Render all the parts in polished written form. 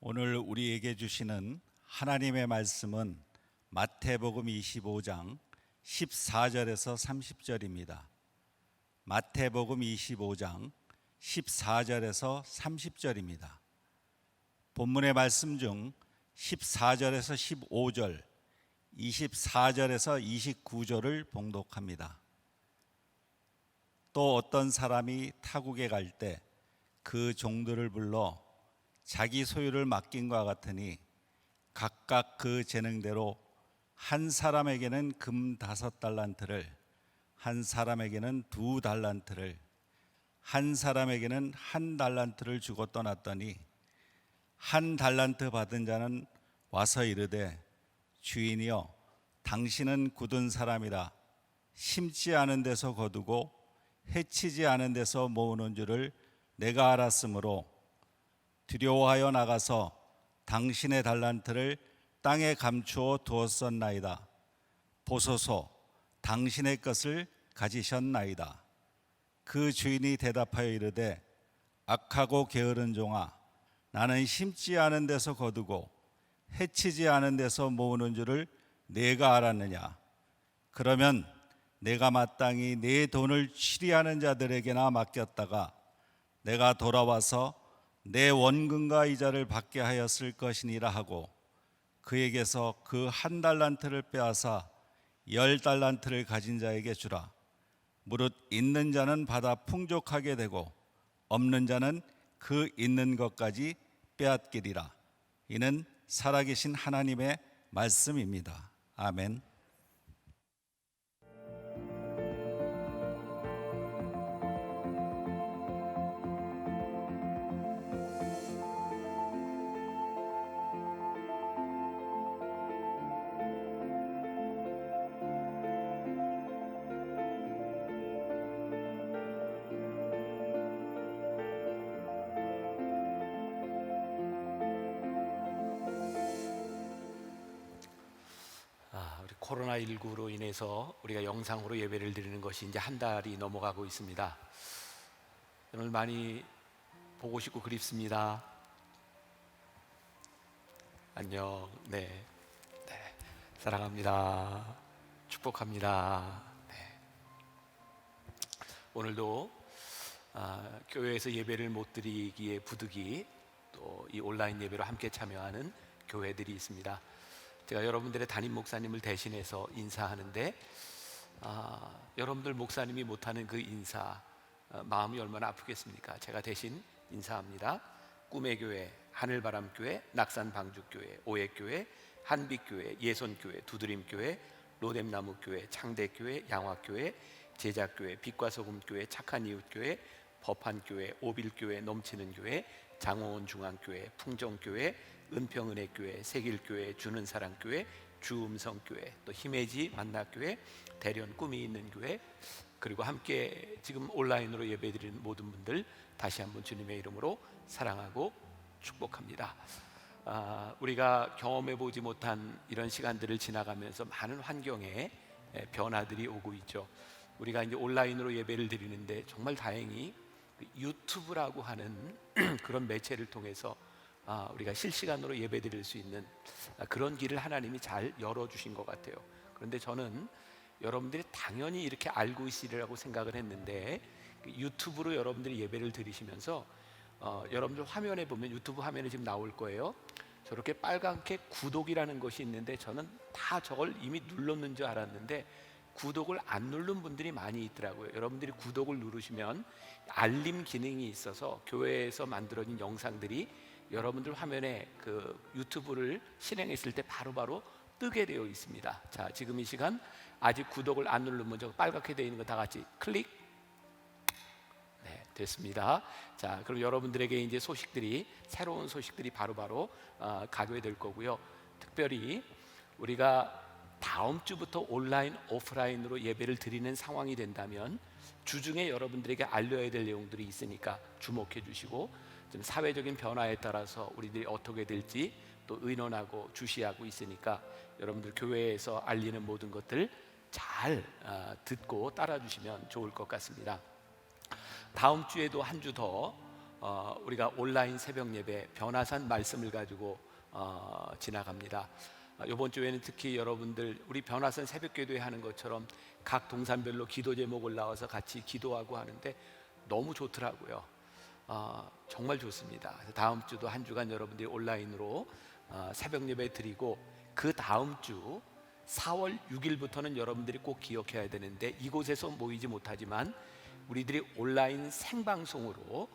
오늘 우리에게 주시는 하나님의 말씀은 마태복음 25장 14절에서 30절입니다. 마태복음 25장 14절에서 30절입니다. 본문의 말씀 중 14절에서 15절, 24절에서 29절을 봉독합니다. 또 어떤 사람이 타국에 갈 때 그 종들을 불러 자기 소유를 맡긴과 같으니 각각 그 재능대로 한 사람에게는 금 5달란트를, 한 사람에게는 2달란트를, 한 사람에게는 1달란트를 주고 떠났더니 1달란트 받은 자는 와서 이르되 주인이여, 당신은 굳은 사람이라 심지 않은 데서 거두고 해치지 않은 데서 모으는 줄을 내가 알았으므로 두려워하여 나가서 당신의 달란트를 땅에 감추어 두었었나이다. 보소서, 당신의 것을 가지셨나이다. 그 주인이 대답하여 이르되 악하고 게으른 종아, 나는 심지 않은 데서 거두고 해치지 않은 데서 모으는 줄을 내가 알았느냐? 그러면 내가 마땅히 내 돈을 취리하는 자들에게나 맡겼다가 내가 돌아와서 내 원금과 이자를 받게 하였을 것이니라 하고 그에게서 그 1달란트를 빼앗아 10달란트를 가진 자에게 주라. 무릇 있는 자는 받아 풍족하게 되고 없는 자는 그 있는 것까지 빼앗기리라. 이는 살아계신 하나님의 말씀입니다. 아멘. 우리 코로나19로 인해서 우리가 영상으로 예배를 드리는 것이 이제 한 달이 넘어가고 있습니다. 오늘 많이 보고 싶고 그립습니다. 안녕. 네. 사랑합니다. 축복합니다. 네. 오늘도 교회에서 예배를 못 드리기에 부득이 또 이 온라인 예배로 함께 참여하는 교회들이 있습니다. 제가 여러분들의 담임 목사님을 대신해서 인사하는데 여러분들 목사님이 못하는 그 인사, 마음이 얼마나 아프겠습니까? 제가 대신 인사합니다. 꿈의 교회, 하늘바람교회, 낙산방주교회, 오해교회, 한빛교회, 예손교회, 두드림교회, 로뎀나무교회, 창대교회, 양화교회, 제작교회, 빛과 소금교회, 착한 이웃교회, 법한교회, 오빌교회, 넘치는 교회, 장호원 중앙교회, 풍정교회, 은평은혜교회, 세길교회, 주는사랑교회, 주음성교회, 또 힘의지 만나교회, 대련 꿈이 있는 교회, 그리고 함께 지금 온라인으로 예배드리는 모든 분들 다시 한번 주님의 이름으로 사랑하고 축복합니다. 우리가 경험해보지 못한 이런 시간들을 지나가면서 많은 환경에 변화들이 오고 있죠. 우리가 이제 온라인으로 예배를 드리는데 정말 다행히 유튜브라고 하는 그런 매체를 통해서 우리가 실시간으로 예배드릴 수 있는 그런 길을 하나님이 잘 열어주신 것 같아요. 그런데 저는 여러분들이 당연히 이렇게 알고 있으리라고 생각을 했는데 유튜브로 여러분들이 예배를 드리시면서 여러분들 화면에 보면, 유튜브 화면에 지금 나올 거예요. 저렇게 빨갛게 구독이라는 것이 있는데 저는 다 저걸 이미 눌렀는 줄 알았는데 구독을 안 누른 분들이 많이 있더라고요. 여러분들이 구독을 누르시면 알림 기능이 있어서 교회에서 만들어진 영상들이 여러분들 화면에 그 유튜브를 실행했을 때 바로바로 뜨게 되어 있습니다. 자, 지금 이 시간 아직 구독을 안 누르면 저 빨갛게 되어 있는 거 다 같이 클릭. 네, 됐습니다. 자, 그럼 여러분들에게 이제 소식들이, 새로운 소식들이 바로바로 가게 될 거고요. 특별히 우리가 다음 주부터 온라인, 오프라인으로 예배를 드리는 상황이 된다면 주중에 여러분들에게 알려야 될 내용들이 있으니까 주목해 주시고, 좀 사회적인 변화에 따라서 우리들이 어떻게 될지 또 의논하고 주시하고 있으니까 여러분들 교회에서 알리는 모든 것들 잘 듣고 따라 주시면 좋을 것 같습니다. 다음 주에도 한 주 더 우리가 온라인 새벽 예배 변화산 말씀을 가지고 지나갑니다. 이번 주에는 특히 여러분들 우리 변화산 새벽기도회 하는 것처럼 각 동산별로 기도 제목 올라와서 같이 기도하고 하는데 너무 좋더라고요. 정말 좋습니다. 다음 주도 한 주간 여러분들이 온라인으로 새벽 예배 드리고, 그 다음 주 4월 6일부터는 여러분들이 꼭 기억해야 되는데, 이곳에서 모이지 못하지만 우리들이 온라인 생방송으로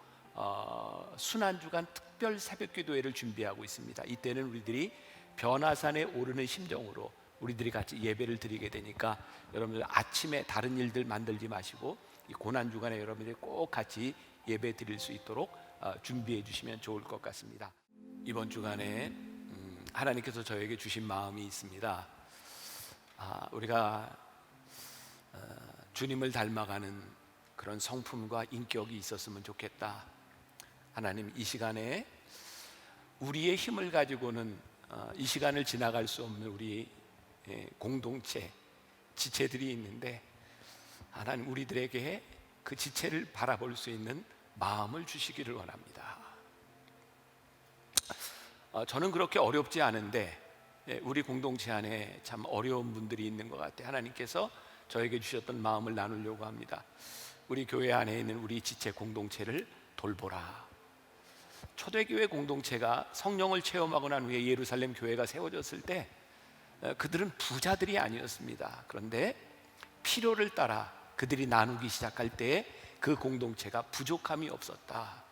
순환주간 특별 새벽기도회를 준비하고 있습니다. 이때는 우리들이 변화산에 오르는 심정으로 우리들이 같이 예배를 드리게 되니까 여러분들 아침에 다른 일들 만들지 마시고 이 고난주간에 여러분들이 꼭 같이 예배 드릴 수 있도록 준비해 주시면 좋을 것 같습니다. 이번 주간에 하나님께서 저에게 주신 마음이 있습니다. 우리가 주님을 닮아가는 그런 성품과 인격이 있었으면 좋겠다. 하나님, 이 시간에 우리의 힘을 가지고는 이 시간을 지나갈 수 없는 우리 공동체, 지체들이 있는데, 하나님 우리들에게 그 지체를 바라볼 수 있는 마음을 주시기를 원합니다. 저는 그렇게 어렵지 않은데 우리 공동체 안에 참 어려운 분들이 있는 것 같아요. 하나님께서 저에게 주셨던 마음을 나누려고 합니다. 우리 교회 안에 있는 우리 지체 공동체를 돌보라. 초대교회 공동체가 성령을 체험하고 난 후에 예루살렘 교회가 세워졌을 때 그들은 부자들이 아니었습니다. 그런데 필요를 따라 그들이 나누기 시작할 때 그 공동체가 부족함이 없었다.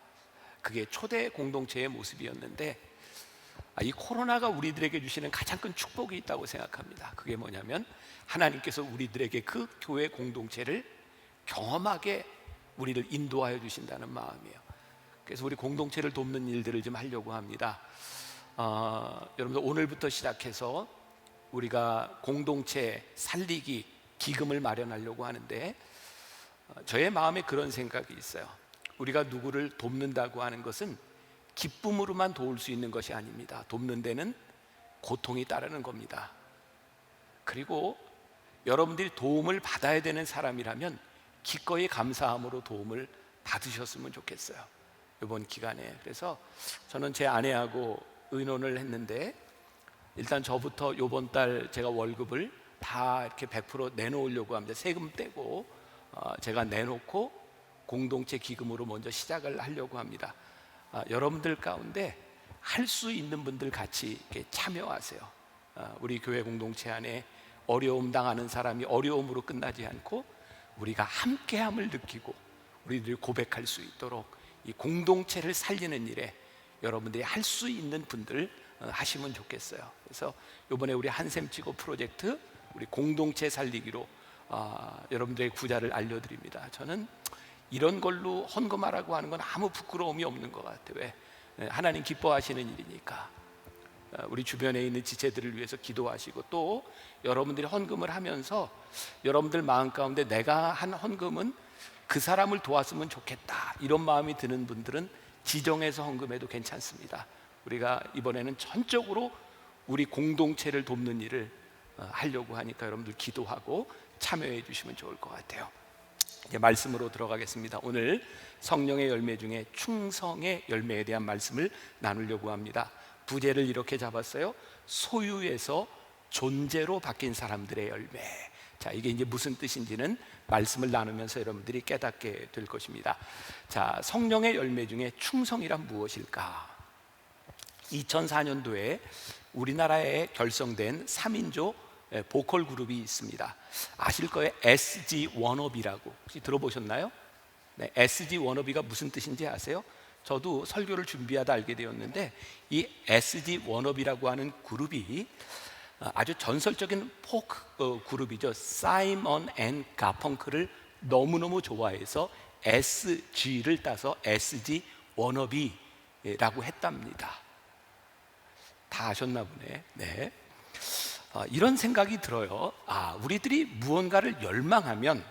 그게 초대 공동체의 모습이었는데, 이 코로나가 우리들에게 주시는 가장 큰 축복이 있다고 생각합니다. 그게 뭐냐면 하나님께서 우리들에게 그 교회 공동체를 경험하게 우리를 인도하여 주신다는 마음이에요. 그래서 우리 공동체를 돕는 일들을 좀 하려고 합니다. 여러분들 오늘부터 시작해서 우리가 공동체 살리기 기금을 마련하려고 하는데, 저의 마음에 그런 생각이 있어요. 우리가 누구를 돕는다고 하는 것은 기쁨으로만 도울 수 있는 것이 아닙니다. 돕는 데는 고통이 따르는 겁니다. 그리고 여러분들이 도움을 받아야 되는 사람이라면 기꺼이 감사함으로 도움을 받으셨으면 좋겠어요, 이번 기간에. 그래서 저는 제 아내하고 의논을 했는데, 일단 저부터 이번 달 제가 월급을 다 이렇게 100% 내놓으려고 합니다. 세금 떼고 제가 내놓고 공동체 기금으로 먼저 시작을 하려고 합니다. 여러분들 가운데 할 수 있는 분들 같이 이렇게 참여하세요. 우리 교회 공동체 안에 어려움 당하는 사람이 어려움으로 끝나지 않고 우리가 함께함을 느끼고 우리들이 고백할 수 있도록 이 공동체를 살리는 일에 여러분들이 할 수 있는 분들 하시면 좋겠어요. 그래서 이번에 우리 한샘치고 프로젝트 우리 공동체 살리기로 여러분들의 구자를 알려드립니다. 저는 이런 걸로 헌금하라고 하는 건 아무 부끄러움이 없는 것 같아요. 왜? 하나님 기뻐하시는 일이니까. 우리 주변에 있는 지체들을 위해서 기도하시고, 또 여러분들이 헌금을 하면서 여러분들 마음 가운데 내가 한 헌금은 그 사람을 도왔으면 좋겠다, 이런 마음이 드는 분들은 지정해서 헌금해도 괜찮습니다. 우리가 이번에는 전적으로 우리 공동체를 돕는 일을 하려고 하니까 여러분들 기도하고 참여해 주시면 좋을 것 같아요. 이제 말씀으로 들어가겠습니다. 오늘 성령의 열매 중에 충성의 열매에 대한 말씀을 나누려고 합니다. 부제를 이렇게 잡았어요. 소유에서 존재로 바뀐 사람들의 열매. 자, 이게 이제 무슨 뜻인지는 말씀을 나누면서 여러분들이 깨닫게 될 것입니다. 자, 성령의 열매 중에 충성이란 무엇일까? 2004년도에 우리나라에 결성된 3인조 보컬 그룹이 있습니다. 아실 거예요. SG 워너비라고. 혹시 들어보셨나요? 네, SG 워너비가 무슨 뜻인지 아세요? 저도 설교를 준비하다 알게 되었는데, 이 SG 워너비라고 하는 그룹이 아주 전설적인 포크 그룹이죠. 사이먼 앤 가펑크를 너무너무 좋아해서 SG를 따서 SG 워너비라고 했답니다. 다 아셨나 보네. 네. 이런 생각이 들어요. 우리들이 무언가를 열망하면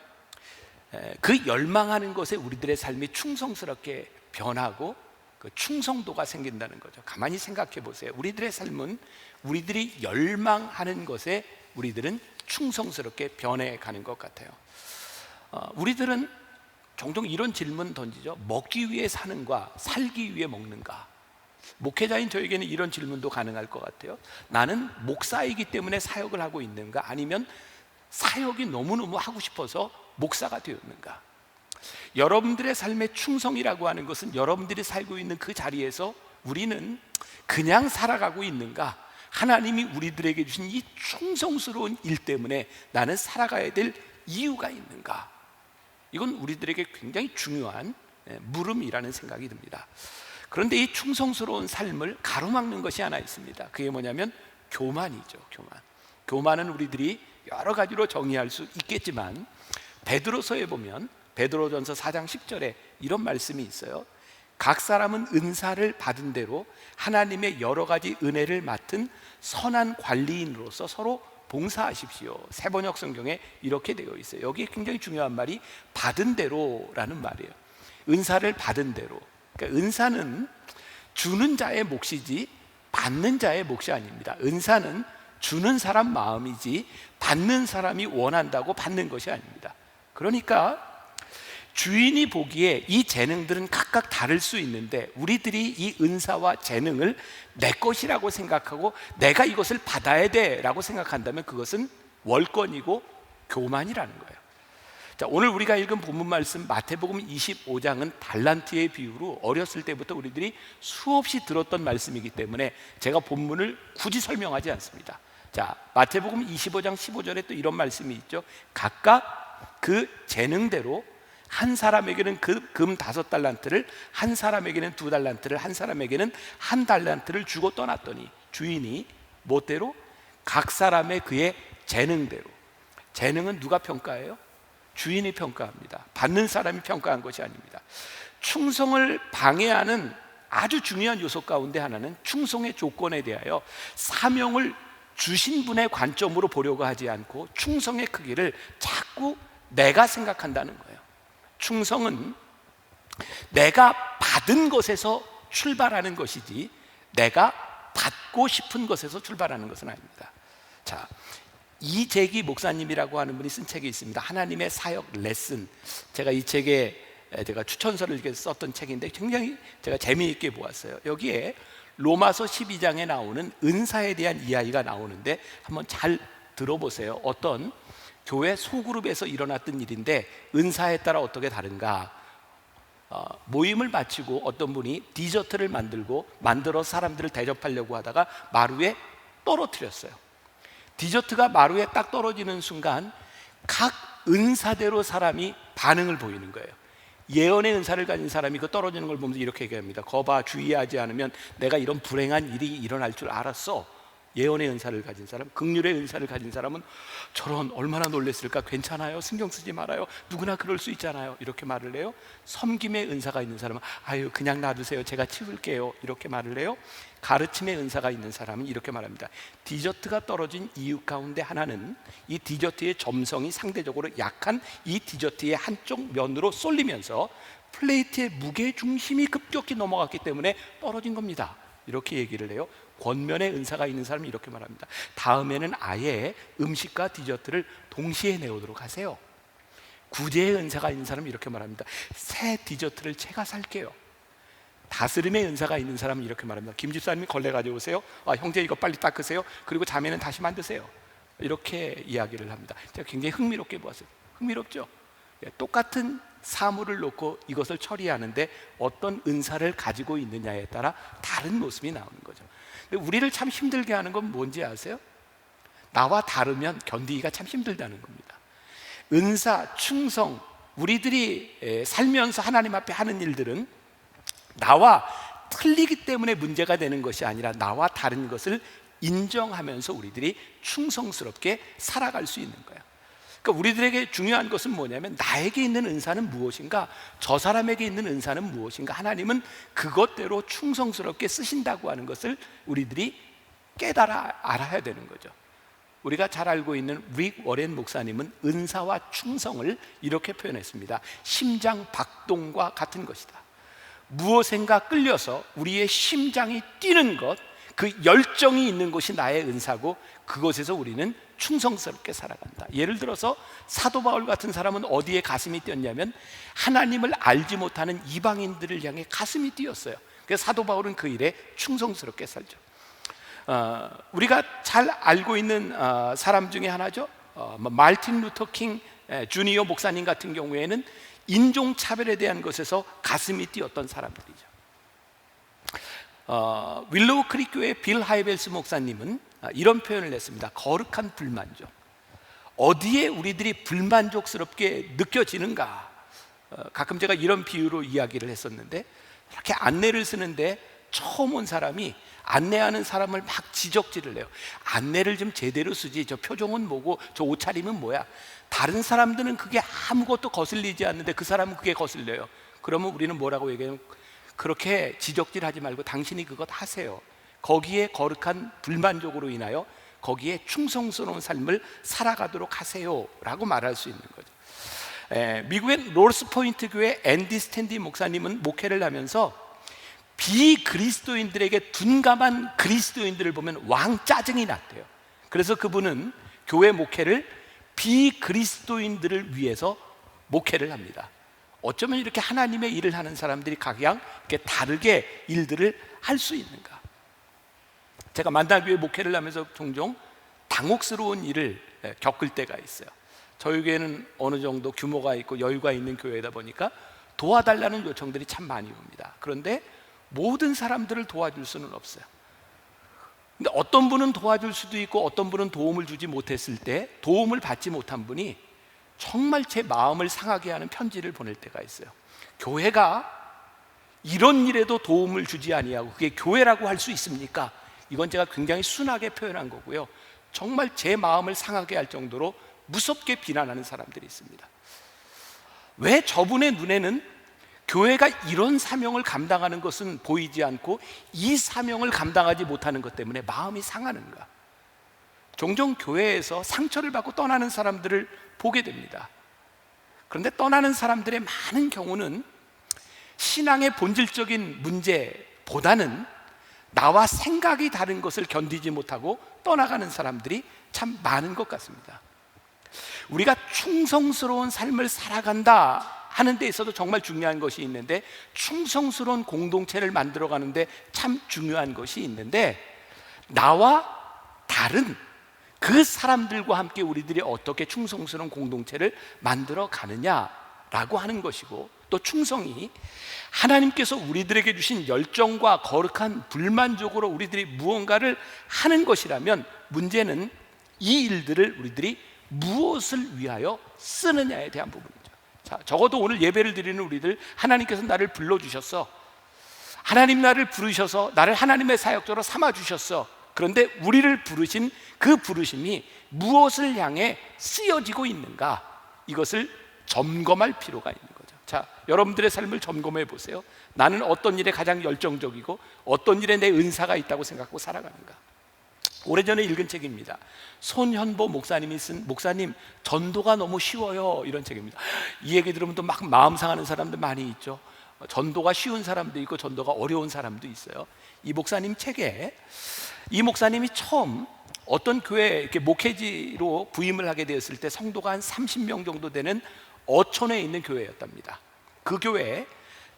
그 열망하는 것에 우리들의 삶이 충성스럽게 변하고 그 충성도가 생긴다는 거죠. 가만히 생각해 보세요. 우리들의 삶은 우리들이 열망하는 것에 우리들은 충성스럽게 변해가는 것 같아요. 우리들은 종종 이런 질문 던지죠. 먹기 위해 사는가, 살기 위해 먹는가? 목회자인 저에게는 이런 질문도 가능할 것 같아요. 나는 목사이기 때문에 사역을 하고 있는가, 아니면 사역이 너무너무 하고 싶어서 목사가 되었는가? 여러분들의 삶의 충성이라고 하는 것은 여러분들이 살고 있는 그 자리에서 우리는 그냥 살아가고 있는가, 하나님이 우리들에게 주신 이 충성스러운 일 때문에 나는 살아가야 될 이유가 있는가? 이건 우리들에게 굉장히 중요한 물음이라는 생각이 듭니다. 그런데 이 충성스러운 삶을 가로막는 것이 하나 있습니다. 그게 뭐냐면 교만이죠. 교만은 우리들이 여러 가지로 정의할 수 있겠지만, 베드로서에 보면 베드로전서 4장 10절에 이런 말씀이 있어요. 각 사람은 은사를 받은 대로 하나님의 여러 가지 은혜를 맡은 선한 관리인으로서 서로 봉사하십시오. 새번역 성경에 이렇게 되어 있어요. 여기에 굉장히 중요한 말이 받은 대로라는 말이에요. 은사를 받은 대로. 그러니까 은사는 주는 자의 몫이지 받는 자의 몫이 아닙니다. 은사는 주는 사람 마음이지 받는 사람이 원한다고 받는 것이 아닙니다. 그러니까 주인이 보기에 이 재능들은 각각 다를 수 있는데, 우리들이 이 은사와 재능을 내 것이라고 생각하고 내가 이것을 받아야 돼라고 생각한다면 그것은 월권이고 교만이라는 거예요. 자, 오늘 우리가 읽은 본문 말씀 마태복음 25장은 달란트의 비유로 어렸을 때부터 우리들이 수없이 들었던 말씀이기 때문에 제가 본문을 굳이 설명하지 않습니다. 자, 마태복음 25장 15절에 또 이런 말씀이 있죠. 각각 그 재능대로 한 사람에게는 금 5달란트를, 한 사람에게는 2달란트를, 한 사람에게는 1달란트를 주고 떠났더니 주인이 뭐대로? 각 사람의 그의 재능대로. 재능은 누가 평가해요? 주인이 평가합니다. 받는 사람이 평가한 것이 아닙니다. 충성을 방해하는 아주 중요한 요소 가운데 하나는 충성의 조건에 대하여 사명을 주신 분의 관점으로 보려고 하지 않고 충성의 크기를 자꾸 내가 생각한다는 거예요. 충성은 내가 받은 것에서 출발하는 것이지 내가 받고 싶은 것에서 출발하는 것은 아닙니다. 자, 이재기 목사님이라고 하는 분이 쓴 책이 있습니다. 하나님의 사역 레슨. 제가 이 책에 제가 추천서를 이렇게 썼던 책인데 굉장히 제가 재미있게 보았어요. 여기에 로마서 12장에 나오는 은사에 대한 이야기가 나오는데 한번 잘 들어보세요. 어떤 교회 소그룹에서 일어났던 일인데 은사에 따라 어떻게 다른가? 모임을 마치고 어떤 분이 디저트를 만들어 사람들을 대접하려고 하다가 마루에 떨어뜨렸어요. 디저트가 마루에 딱 떨어지는 순간 각 은사대로 사람이 반응을 보이는 거예요. 예언의 은사를 가진 사람이 그 떨어지는 걸 보면서 이렇게 얘기합니다. 거봐, 주의하지 않으면 내가 이런 불행한 일이 일어날 줄 알았어. 예언의 은사를 가진 사람, 긍휼의 은사를 가진 사람은 저런 얼마나 놀랬을까? 괜찮아요, 신경 쓰지 말아요, 누구나 그럴 수 있잖아요, 이렇게 말을 해요. 섬김의 은사가 있는 사람은 아유 그냥 놔두세요, 제가 치울게요, 이렇게 말을 해요. 가르침의 은사가 있는 사람은 이렇게 말합니다. 디저트가 떨어진 이유 가운데 하나는 이 디저트의 점성이 상대적으로 약한 이 디저트의 한쪽 면으로 쏠리면서 플레이트의 무게 중심이 급격히 넘어갔기 때문에 떨어진 겁니다, 이렇게 얘기를 해요. 권면의 은사가 있는 사람이 이렇게 말합니다. 다음에는 아예 음식과 디저트를 동시에 내오도록 하세요. 구제의 은사가 있는 사람이 이렇게 말합니다. 새 디저트를 제가 살게요. 다스림의 은사가 있는 사람은 이렇게 말합니다. 김 집사님이 걸레 가져오세요. 형제 이거 빨리 닦으세요. 그리고 자매는 다시 만드세요. 이렇게 이야기를 합니다. 제가 굉장히 흥미롭게 보았어요. 흥미롭죠? 똑같은 사물을 놓고 이것을 처리하는데 어떤 은사를 가지고 있느냐에 따라 다른 모습이 나오는 거죠. 근데 우리를 참 힘들게 하는 건 뭔지 아세요? 나와 다르면 견디기가 참 힘들다는 겁니다. 은사, 충성, 우리들이 살면서 하나님 앞에 하는 일들은 나와 틀리기 때문에 문제가 되는 것이 아니라 나와 다른 것을 인정하면서 우리들이 충성스럽게 살아갈 수 있는 거예요. 그러니까 우리들에게 중요한 것은 뭐냐면 나에게 있는 은사는 무엇인가, 저 사람에게 있는 은사는 무엇인가, 하나님은 그것대로 충성스럽게 쓰신다고 하는 것을 우리들이 깨달아 알아야 되는 거죠. 우리가 잘 알고 있는 릭 워렌 목사님은 은사와 충성을 이렇게 표현했습니다. 심장 박동과 같은 것이다. 무엇인가 끌려서 우리의 심장이 뛰는 것, 그 열정이 있는 곳이 나의 은사고 그곳에서 우리는 충성스럽게 살아간다. 예를 들어서 사도 바울 같은 사람은 어디에 가슴이 뛰었냐면 하나님을 알지 못하는 이방인들을 향해 가슴이 뛰었어요. 그래서 사도 바울은 그 일에 충성스럽게 살죠. 우리가 잘 알고 있는 사람 중에 하나죠. 말틴 루터 킹 주니어 목사님 같은 경우에는 인종차별에 대한 것에서 가슴이 뛰었던 사람들이죠. 윌로우 크릭 교회 빌 하이벨스 목사님은 이런 표현을 냈습니다. 거룩한 불만족. 어디에 우리들이 불만족스럽게 느껴지는가? 가끔 제가 이런 비유로 이야기를 했었는데, 이렇게 안내를 쓰는데 처음 온 사람이 안내하는 사람을 막 지적질을 해요. 안내를 좀 제대로 쓰지, 저 표정은 뭐고 저 옷차림은 뭐야. 다른 사람들은 그게 아무것도 거슬리지 않는데 그 사람은 그게 거슬려요. 그러면 우리는 뭐라고 얘기해요? 그렇게 지적질하지 말고 당신이 그것 하세요. 거기에 거룩한 불만족으로 인하여 거기에 충성스러운 삶을 살아가도록 하세요 라고 말할 수 있는 거죠. 미국의 로스포인트 교회 앤디 스탠디 목사님은 목회를 하면서 비그리스도인들에게 둔감한 그리스도인들을 보면 왕짜증이 났대요. 그래서 그분은 교회 목회를 비그리스도인들을 위해서 목회를 합니다. 어쩌면 이렇게 하나님의 일을 하는 사람들이 각양 이렇게 다르게 일들을 할 수 있는가? 제가 만다교회 목회를 하면서 종종 당혹스러운 일을 겪을 때가 있어요. 저희 교회는 어느 정도 규모가 있고 여유가 있는 교회다 보니까 도와달라는 요청들이 참 많이 옵니다. 그런데 모든 사람들을 도와줄 수는 없어요. 근데 어떤 분은 도와줄 수도 있고 어떤 분은 도움을 주지 못했을 때 도움을 받지 못한 분이 정말 제 마음을 상하게 하는 편지를 보낼 때가 있어요. 교회가 이런 일에도 도움을 주지 아니하고 그게 교회라고 할 수 있습니까? 이건 제가 굉장히 순하게 표현한 거고요. 정말 제 마음을 상하게 할 정도로 무섭게 비난하는 사람들이 있습니다. 왜 저분의 눈에는 교회가 이런 사명을 감당하는 것은 보이지 않고 이 사명을 감당하지 못하는 것 때문에 마음이 상하는가? 종종 교회에서 상처를 받고 떠나는 사람들을 보게 됩니다. 그런데 떠나는 사람들의 많은 경우는 신앙의 본질적인 문제보다는 나와 생각이 다른 것을 견디지 못하고 떠나가는 사람들이 참 많은 것 같습니다. 우리가 충성스러운 삶을 살아간다 하는 데 있어도 정말 중요한 것이 있는데, 충성스러운 공동체를 만들어가는데 참 중요한 것이 있는데, 나와 다른 그 사람들과 함께 우리들이 어떻게 충성스러운 공동체를 만들어 가느냐라고 하는 것이고, 또 충성이 하나님께서 우리들에게 주신 열정과 거룩한 불만족으로 우리들이 무언가를 하는 것이라면, 문제는 이 일들을 우리들이 무엇을 위하여 쓰느냐에 대한 부분이죠. 자, 적어도 오늘 예배를 드리는 우리들, 하나님께서 나를 불러주셨어. 하나님 나를 부르셔서 나를 하나님의 사역자로 삼아주셨어. 그런데 우리를 부르신 그 부르심이 무엇을 향해 쓰여지고 있는가, 이것을 점검할 필요가 있는 거죠. 자, 여러분들의 삶을 점검해 보세요. 나는 어떤 일에 가장 열정적이고 어떤 일에 내 은사가 있다고 생각하고 살아가는가? 오래전에 읽은 책입니다. 손현보 목사님이 쓴 목사님 전도가 너무 쉬워요, 이런 책입니다. 이 얘기 들으면 또 막 마음 상하는 사람들 많이 있죠. 전도가 쉬운 사람도 있고 전도가 어려운 사람도 있어요. 이 목사님 책에 이 목사님이 처음 어떤 교회에 이렇게 목회지로 부임을 하게 되었을 때 성도가 한 30명 정도 되는 어촌에 있는 교회였답니다. 그 교회에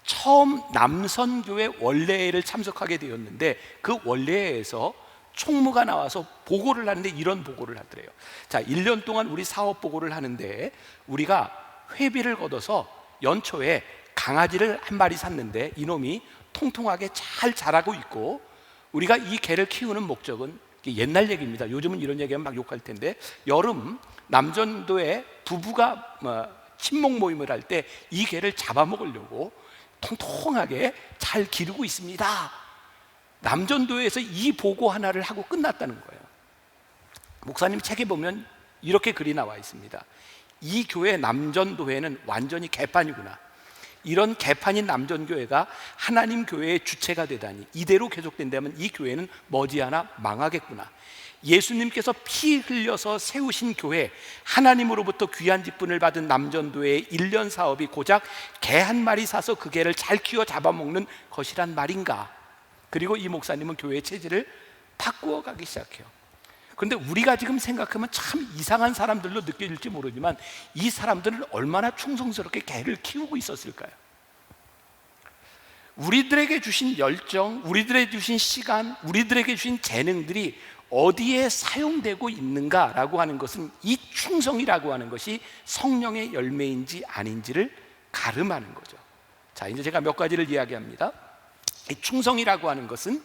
처음 남선교회 원례회를 참석하게 되었는데, 그 원례회에서 총무가 나와서 보고를 하는데 이런 보고를 하더래요. 자, 1년 동안 우리 사업 보고를 하는데 우리가 회비를 걷어서 연초에 강아지를 한 마리 샀는데 이놈이 통통하게 잘 자라고 있고, 우리가 이 개를 키우는 목적은, 옛날 얘기입니다. 요즘은 이런 얘기하면 막 욕할 텐데, 여름 남전도에 부부가 친목 모임을 할 때 이 개를 잡아먹으려고 통통하게 잘 기르고 있습니다. 남전도에서 이 보고 하나를 하고 끝났다는 거예요. 목사님 책에 보면 이렇게 글이 나와 있습니다. 이 교회 남전도회는 완전히 개판이구나. 이런 개판인 남전교회가 하나님 교회의 주체가 되다니, 이대로 계속된다면 이 교회는 머지않아 망하겠구나. 예수님께서 피 흘려서 세우신 교회, 하나님으로부터 귀한 직분을 받은 남전도회의 1년 사업이 고작 개 한 마리 사서 그 개를 잘 키워 잡아먹는 것이란 말인가? 그리고 이 목사님은 교회의 체질을 바꾸어 가기 시작해요. 그런데 우리가 지금 생각하면 참 이상한 사람들로 느껴질지 모르지만 이 사람들은 얼마나 충성스럽게 개를 키우고 있었을까요? 우리들에게 주신 열정, 우리들에게 주신 시간, 우리들에게 주신 재능들이 어디에 사용되고 있는가라고 하는 것은 이 충성이라고 하는 것이 성령의 열매인지 아닌지를 가름하는 거죠. 자, 이제 제가 몇 가지를 이야기합니다. 이 충성이라고 하는 것은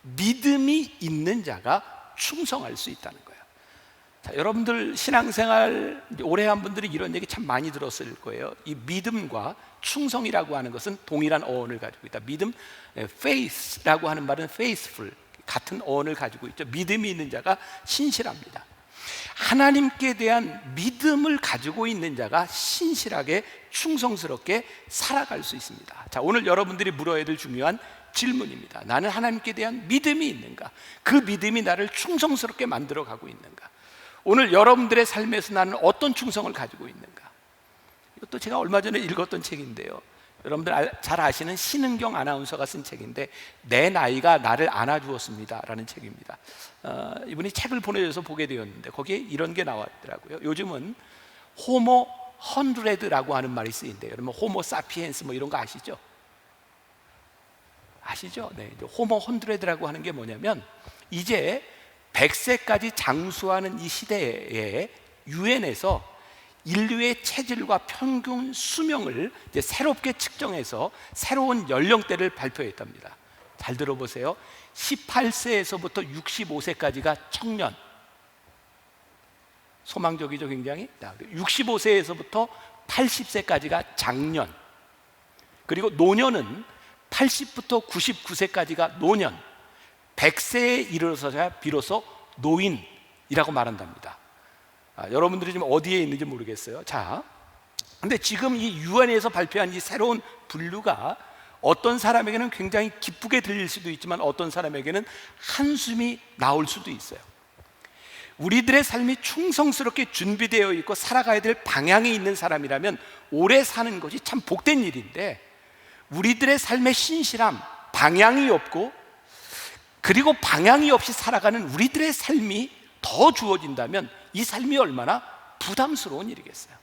믿음이 있는 자가 충성할 수 있다는 거예요. 자, 여러분들 신앙생활 오래 한 분들이 이런 얘기 참 많이 들었을 거예요. 이 믿음과 충성이라고 하는 것은 동일한 어원을 가지고 있다. 믿음, faith라고 하는 말은 faithful, 같은 어원을 가지고 있죠. 믿음이 있는 자가 신실합니다. 하나님께 대한 믿음을 가지고 있는 자가 신실하게 충성스럽게 살아갈 수 있습니다. 자, 오늘 여러분들이 물어야 될 중요한 질문입니다. 나는 하나님께 대한 믿음이 있는가? 그 믿음이 나를 충성스럽게 만들어 가고 있는가? 오늘 여러분들의 삶에서 나는 어떤 충성을 가지고 있는가? 이것도 제가 얼마 전에 읽었던 책인데요, 여러분들 잘 아시는 신은경 아나운서가 쓴 책인데 내 나이가 나를 안아주었습니다 라는 책입니다. 이분이 책을 보내줘서 보게 되었는데 거기에 이런 게 나왔더라고요. 요즘은 호모 100라고 하는 말이 쓰인대요. 여러분 호모 사피엔스 뭐 이런 거 아시죠? 아시죠? 네, 호모 100라고 하는 게 뭐냐면 이제 100세까지 장수하는 이 시대에 유엔에서 인류의 체질과 평균 수명을 이제 새롭게 측정해서 새로운 연령대를 발표했답니다. 잘 들어보세요. 18세에서부터 65세까지가 청년, 소망적이죠 굉장히. 65세에서부터 80세까지가 장년, 그리고 노년은 80부터 99세까지가 노년, 100세에 이르러서야 비로소 노인이라고 말한답니다. 여러분들이 지금 어디에 있는지 모르겠어요. 자, 근데 지금 이 유엔에서 발표한 이 새로운 분류가 어떤 사람에게는 굉장히 기쁘게 들릴 수도 있지만 어떤 사람에게는 한숨이 나올 수도 있어요. 우리들의 삶이 충성스럽게 준비되어 있고 살아가야 될 방향이 있는 사람이라면 오래 사는 것이 참 복된 일인데, 우리들의 삶의 신실함, 방향이 없고 그리고 방향이 없이 살아가는 우리들의 삶이 더 주어진다면 이 삶이 얼마나 부담스러운 일이겠어요.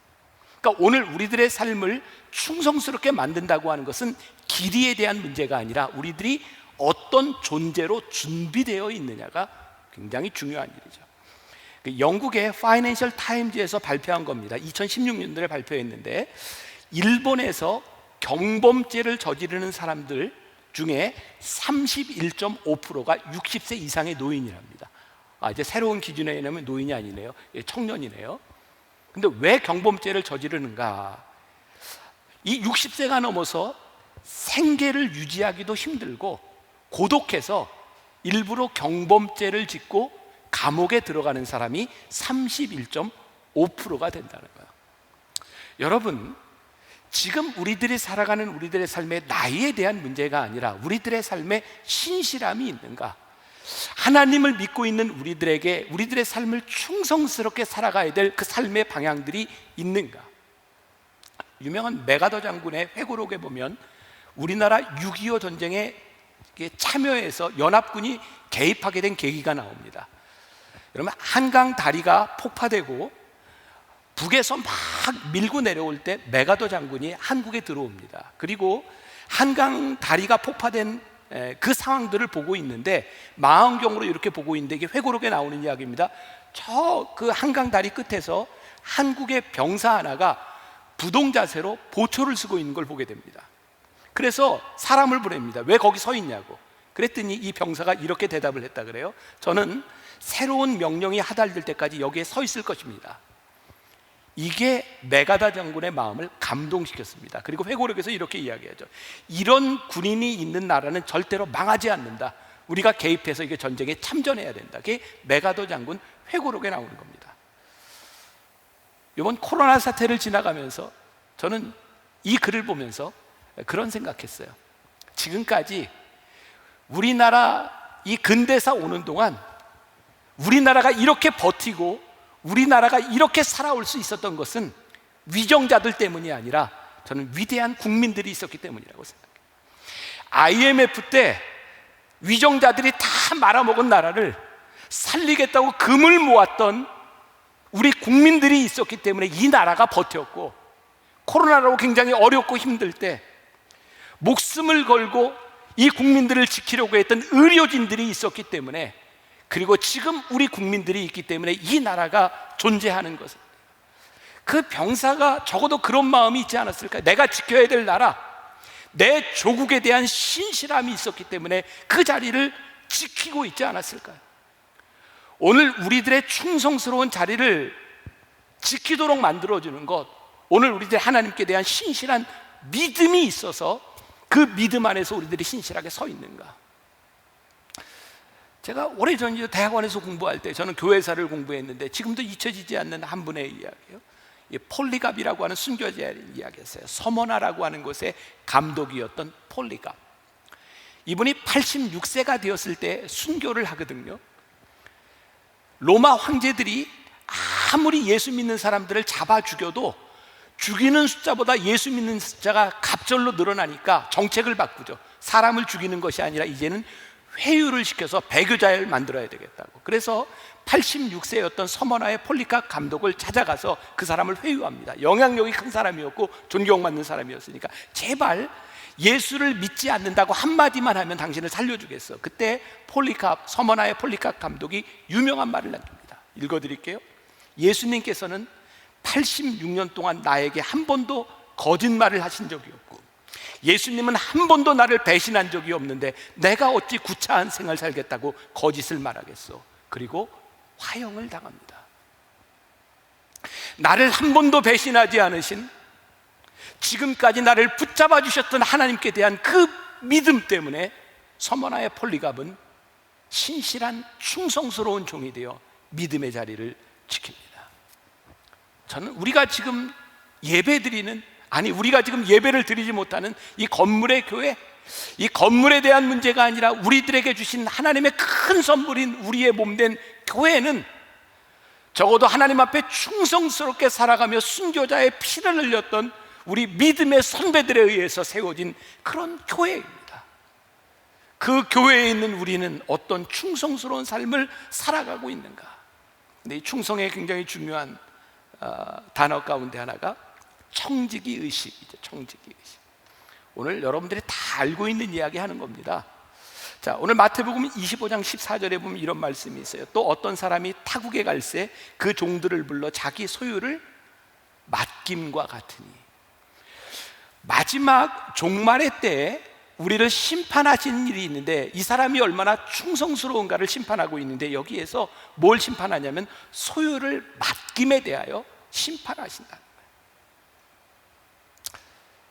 그러니까 오늘 우리들의 삶을 충성스럽게 만든다고 하는 것은 길이에 대한 문제가 아니라 우리들이 어떤 존재로 준비되어 있느냐가 굉장히 중요한 일이죠. 영국의 Financial Times에서 발표한 겁니다. 2016년도에 발표했는데 일본에서 경범죄를 저지르는 사람들 중에 31.5%가 60세 이상의 노인이랍니다. 이제 새로운 기준에 의하면 노인이 아니네요. 청년이네요. 근데 왜 경범죄를 저지르는가? 이 60세가 넘어서 생계를 유지하기도 힘들고 고독해서 일부러 경범죄를 짓고 감옥에 들어가는 사람이 31.5%가 된다는 거예요. 여러분, 지금 우리들이 살아가는 우리들의 삶의 나이에 대한 문제가 아니라 우리들의 삶에 신실함이 있는가? 하나님을 믿고 있는 우리들에게 우리들의 삶을 충성스럽게 살아가야 될 그 삶의 방향들이 있는가? 유명한 메가더 장군의 회고록에 보면 우리나라 6.25 전쟁에 참여해서 연합군이 개입하게 된 계기가 나옵니다. 여러분, 한강 다리가 폭파되고 북에서 막 밀고 내려올 때 메가더 장군이 한국에 들어옵니다. 그리고 한강 다리가 폭파된 그 상황들을 보고 있는데 망원경으로 이렇게 보고 있는데 이게 회고록에 나오는 이야기입니다. 저 그 한강 다리 끝에서 한국의 병사 하나가 부동 자세로 보초를 쓰고 있는 걸 보게 됩니다. 그래서 사람을 보냅니다. 왜 거기 서 있냐고. 그랬더니 이 병사가 이렇게 대답을 했다 그래요. 저는 새로운 명령이 하달될 때까지 여기에 서 있을 것입니다. 이게 메가더 장군의 마음을 감동시켰습니다. 그리고 회고록에서 이렇게 이야기하죠. 이런 군인이 있는 나라는 절대로 망하지 않는다. 우리가 개입해서 이게 전쟁에 참전해야 된다. 그게 메가더 장군 회고록에 나오는 겁니다. 이번 코로나 사태를 지나가면서 저는 이 글을 보면서 그런 생각했어요. 지금까지 우리나라 이 근대사 오는 동안 우리나라가 이렇게 버티고 우리나라가 이렇게 살아올 수 있었던 것은 위정자들 때문이 아니라 저는 위대한 국민들이 있었기 때문이라고 생각해요. IMF 때 위정자들이 다 말아먹은 나라를 살리겠다고 금을 모았던 우리 국민들이 있었기 때문에 이 나라가 버텼고, 코로나로 굉장히 어렵고 힘들 때 목숨을 걸고 이 국민들을 지키려고 했던 의료진들이 있었기 때문에, 그리고 지금 우리 국민들이 있기 때문에 이 나라가 존재하는 것을, 그 병사가 적어도 그런 마음이 있지 않았을까요? 내가 지켜야 될 나라, 내 조국에 대한 신실함이 있었기 때문에 그 자리를 지키고 있지 않았을까요? 오늘 우리들의 충성스러운 자리를 지키도록 만들어주는 것, 오늘 우리들 하나님께 대한 신실한 믿음이 있어서 그 믿음 안에서 우리들이 신실하게 서 있는가. 제가 오래전 대학원에서 공부할 때, 저는 교회사를 공부했는데 지금도 잊혀지지 않는 한 분의 이야기예요. 폴리갑이라고 하는 순교자의 이야기였어요. 서머나라고 하는 곳의 감독이었던 폴리갑. 이분이 86세가 되었을 때 순교를 하거든요. 로마 황제들이 아무리 예수 믿는 사람들을 잡아 죽여도 죽이는 숫자보다 예수 믿는 숫자가 갑절로 늘어나니까 정책을 바꾸죠. 사람을 죽이는 것이 아니라 이제는 회유를 시켜서 배교자를 만들어야 되겠다고. 그래서 86세였던 서머나의 폴리갑 감독을 찾아가서 그 사람을 회유합니다. 영향력이 큰 사람이었고 존경받는 사람이었으니까, 제발 예수를 믿지 않는다고 한마디만 하면 당신을 살려주겠어. 그때 서머나의 폴리갑 감독이 유명한 말을 남깁니다. 읽어드릴게요. 예수님께서는 86년 동안 나에게 한 번도 거짓말을 하신 적이 없고, 예수님은 한 번도 나를 배신한 적이 없는데 내가 어찌 구차한 생을 살겠다고 거짓을 말하겠어. 그리고 화형을 당합니다. 나를 한 번도 배신하지 않으신, 지금까지 나를 붙잡아 주셨던 하나님께 대한 그 믿음 때문에 서머나의 폴리갑은 신실한 충성스러운 종이 되어 믿음의 자리를 지킵니다. 저는 우리가 지금 예배드리는, 우리가 지금 예배를 드리지 못하는 이 건물의 교회, 이 건물에 대한 문제가 아니라 우리들에게 주신 하나님의 큰 선물인 우리의 몸된 교회는 적어도 하나님 앞에 충성스럽게 살아가며 순교자의 피를 흘렸던 우리 믿음의 선배들에 의해서 세워진 그런 교회입니다. 그 교회에 있는 우리는 어떤 충성스러운 삶을 살아가고 있는가. 근데 이 충성의 굉장히 중요한 단어 가운데 하나가 청지기 의식이죠. 청지기 의식. 오늘 여러분들이 다 알고 있는 이야기 하는 겁니다. 자, 오늘 마태복음 25장 14절에 보면 이런 말씀이 있어요. 또 어떤 사람이 타국에 갈새 그 종들을 불러 자기 소유를 맡김과 같으니. 마지막 종말의 때에 우리를 심판하시는 일이 있는데, 이 사람이 얼마나 충성스러운가를 심판하고 있는데, 여기에서 뭘 심판하냐면 소유를 맡김에 대하여 심판하신다는 거예요.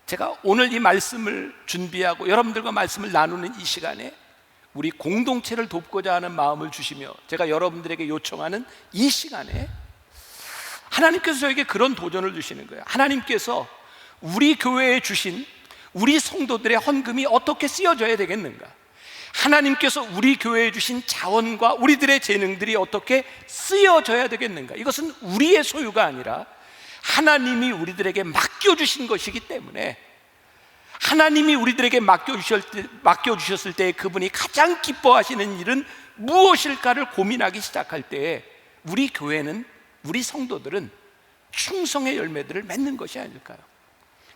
제가 오늘 이 말씀을 준비하고 여러분들과 말씀을 나누는 이 시간에 우리 공동체를 돕고자 하는 마음을 주시며 제가 여러분들에게 요청하는 이 시간에 하나님께서 저에게 그런 도전을 주시는 거예요. 하나님께서 우리 교회에 주신 우리 성도들의 헌금이 어떻게 쓰여져야 되겠는가? 하나님께서 우리 교회에 주신 자원과 우리들의 재능들이 어떻게 쓰여져야 되겠는가? 이것은 우리의 소유가 아니라 하나님이 우리들에게 맡겨주신 것이기 때문에, 하나님이 우리들에게 맡겨주셨을 때 그분이 가장 기뻐하시는 일은 무엇일까를 고민하기 시작할 때에 우리 교회는, 우리 성도들은 충성의 열매들을 맺는 것이 아닐까요?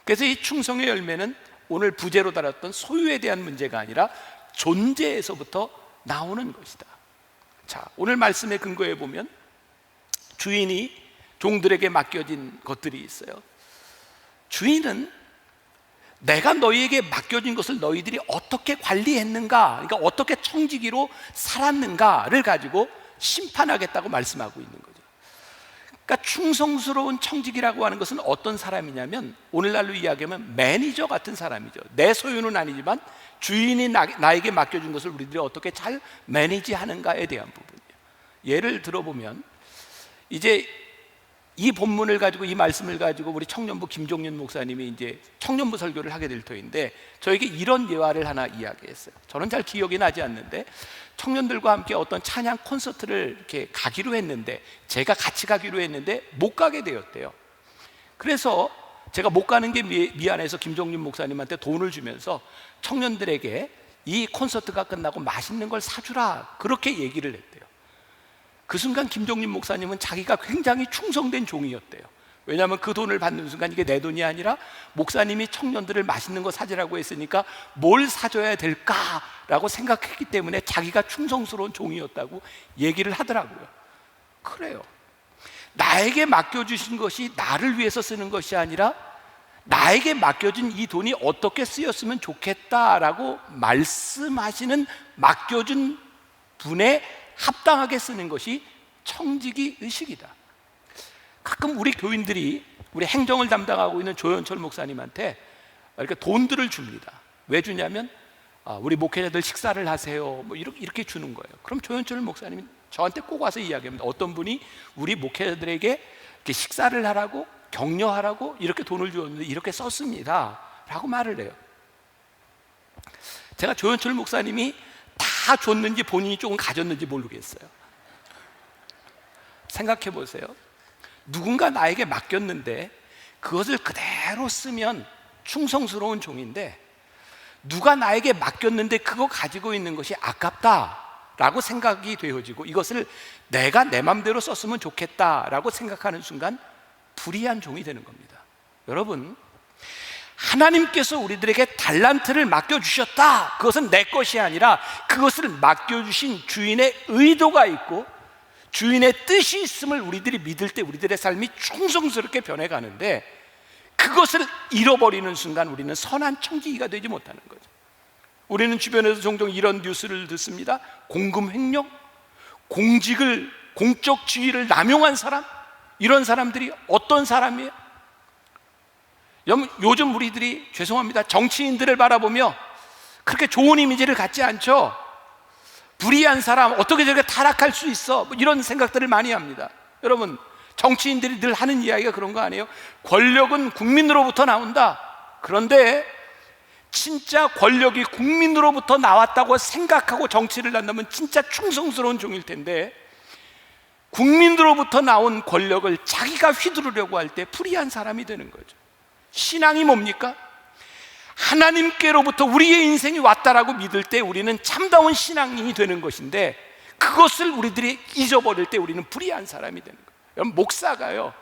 그래서 이 충성의 열매는 오늘 부제로 다뤘던 소유에 대한 문제가 아니라 존재에서부터 나오는 것이다. 자, 오늘 말씀의 근거에 보면 주인이 종들에게 맡겨진 것들이 있어요. 주인은 내가 너희에게 맡겨진 것을 너희들이 어떻게 관리했는가, 그러니까 어떻게 청지기로 살았는가를 가지고 심판하겠다고 말씀하고 있는 거죠. 그러니까 충성스러운 청지기라고 하는 것은 어떤 사람이냐면, 오늘날로 이야기하면 매니저 같은 사람이죠. 내 소유는 아니지만 주인이 나에게 맡겨준 것을 우리들이 어떻게 잘 매니지하는가에 대한 부분이에요. 예를 들어보면, 이제 이 본문을 가지고, 이 말씀을 가지고 우리 청년부 김종윤 목사님이 이제 청년부 설교를 하게 될 터인데, 저에게 이런 예화를 하나 이야기했어요. 저는 잘 기억이 나지 않는데, 청년들과 함께 어떤 찬양 콘서트를 이렇게 가기로 했는데, 제가 같이 가기로 했는데 못 가게 되었대요. 그래서 제가 못 가는 게 미안해서 김종윤 목사님한테 돈을 주면서 청년들에게 이 콘서트가 끝나고 맛있는 걸 사주라, 그렇게 얘기를 했대요. 그 순간 김종림 목사님은 자기가 굉장히 충성된 종이었대요. 왜냐하면 그 돈을 받는 순간 이게 내 돈이 아니라 목사님이 청년들을 맛있는 거 사주라고 했으니까 뭘 사줘야 될까라고 생각했기 때문에 자기가 충성스러운 종이었다고 얘기를 하더라고요. 그래요. 나에게 맡겨주신 것이 나를 위해서 쓰는 것이 아니라 나에게 맡겨진 이 돈이 어떻게 쓰였으면 좋겠다라고 말씀하시는 맡겨준 분에 합당하게 쓰는 것이 청지기 의식이다. 가끔 우리 교인들이 우리 행정을 담당하고 있는 조현철 목사님한테 이렇게 돈들을 줍니다. 왜 주냐면 우리 목회자들 식사를 하세요, 뭐 이렇게 주는 거예요. 그럼 조현철 목사님이 저한테 꼭 와서 이야기합니다. 어떤 분이 우리 목회자들에게 이렇게 식사를 하라고, 격려하라고 이렇게 돈을 주었는데 이렇게 썼습니다 라고 말을 해요. 제가 조현철 목사님이 다 줬는지 본인이 조금 가졌는지 모르겠어요. 생각해 보세요. 누군가 나에게 맡겼는데 그것을 그대로 쓰면 충성스러운 종인데, 누가 나에게 맡겼는데 그거 가지고 있는 것이 아깝다라고 생각이 되어지고 이것을 내가 내 맘대로 썼으면 좋겠다라고 생각하는 순간 불의한 종이 되는 겁니다. 여러분, 하나님께서 우리들에게 달란트를 맡겨주셨다. 그것은 내 것이 아니라 그것을 맡겨주신 주인의 의도가 있고 주인의 뜻이 있음을 우리들이 믿을 때 우리들의 삶이 충성스럽게 변해가는데, 그것을 잃어버리는 순간 우리는 선한 청지기가 되지 못하는 거죠. 우리는 주변에서 종종 이런 뉴스를 듣습니다. 공금 횡령, 공적 지위를 남용한 사람, 이런 사람들이 어떤 사람이에요? 요즘 우리들이, 죄송합니다, 정치인들을 바라보며 그렇게 좋은 이미지를 갖지 않죠. 불의한 사람, 어떻게 저렇게 타락할 수 있어, 뭐 이런 생각들을 많이 합니다. 여러분, 정치인들이 늘 하는 이야기가 그런 거 아니에요? 권력은 국민으로부터 나온다. 그런데 진짜 권력이 국민으로부터 나왔다고 생각하고 정치를 한다면 진짜 충성스러운 종일 텐데, 국민으로부터 나온 권력을 자기가 휘두르려고 할 때 불의한 사람이 되는 거죠. 신앙이 뭡니까? 하나님께로부터 우리의 인생이 왔다라고 믿을 때 우리는 참다운 신앙인이 되는 것인데, 그것을 우리들이 잊어버릴 때 우리는 불의한 사람이 되는 거예요. 여러분, 목사가요,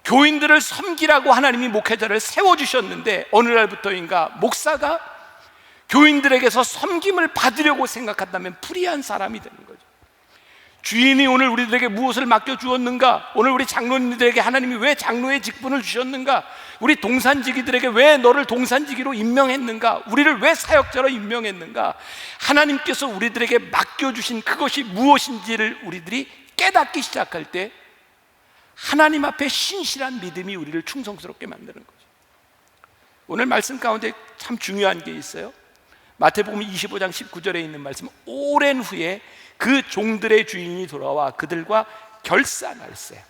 교인들을 섬기라고 하나님이 목회자를 세워주셨는데 어느 날부터인가 목사가 교인들에게서 섬김을 받으려고 생각한다면 불의한 사람이 되는 거죠. 주인이 오늘 우리들에게 무엇을 맡겨주었는가? 오늘 우리 장로님들에게 하나님이 왜 장로의 직분을 주셨는가? 우리 동산지기들에게 왜 너를 동산지기로 임명했는가? 우리를 왜 사역자로 임명했는가? 하나님께서 우리들에게 맡겨주신 그것이 무엇인지를 우리들이 깨닫기 시작할 때 하나님 앞에 신실한 믿음이 우리를 충성스럽게 만드는 거죠. 오늘 말씀 가운데 참 중요한 게 있어요. 마태복음 25장 19절에 있는 말씀, 오랜 후에 그 종들의 주인이 돌아와 그들과 결산할세.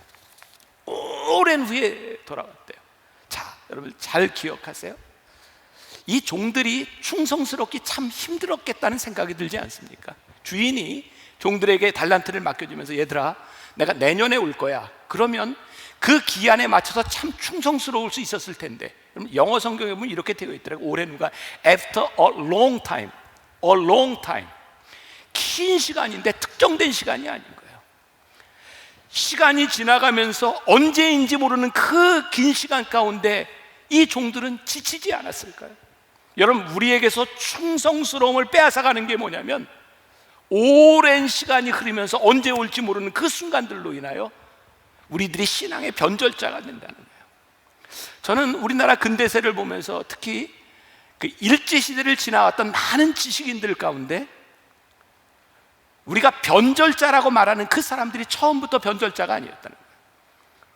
오랜 후에 돌아왔대요. 자, 여러분 잘 기억하세요. 이 종들이 충성스럽기 참 힘들었겠다는 생각이 들지 않습니까? 주인이 종들에게 달란트를 맡겨주면서, 얘들아, 내가 내년에 올 거야. 그러면 그 기한에 맞춰서 참 충성스러울 수 있었을 텐데, 영어 성경에 보면 이렇게 되어 있더라고요. 오랜 후가 after a long time, a long time. 긴 시간인데 특정된 시간이 아닌 거예요. 시간이 지나가면서 언제인지 모르는 그 긴 시간 가운데 이 종들은 지치지 않았을까요? 여러분, 우리에게서 충성스러움을 빼앗아가는 게 뭐냐면, 오랜 시간이 흐르면서 언제 올지 모르는 그 순간들로 인하여 우리들이 신앙의 변절자가 된다는 거예요. 저는 우리나라 근대세를 보면서 특히 그 일제시대를 지나왔던 많은 지식인들 가운데 우리가 변절자라고 말하는 그 사람들이 처음부터 변절자가 아니었다는 거예요.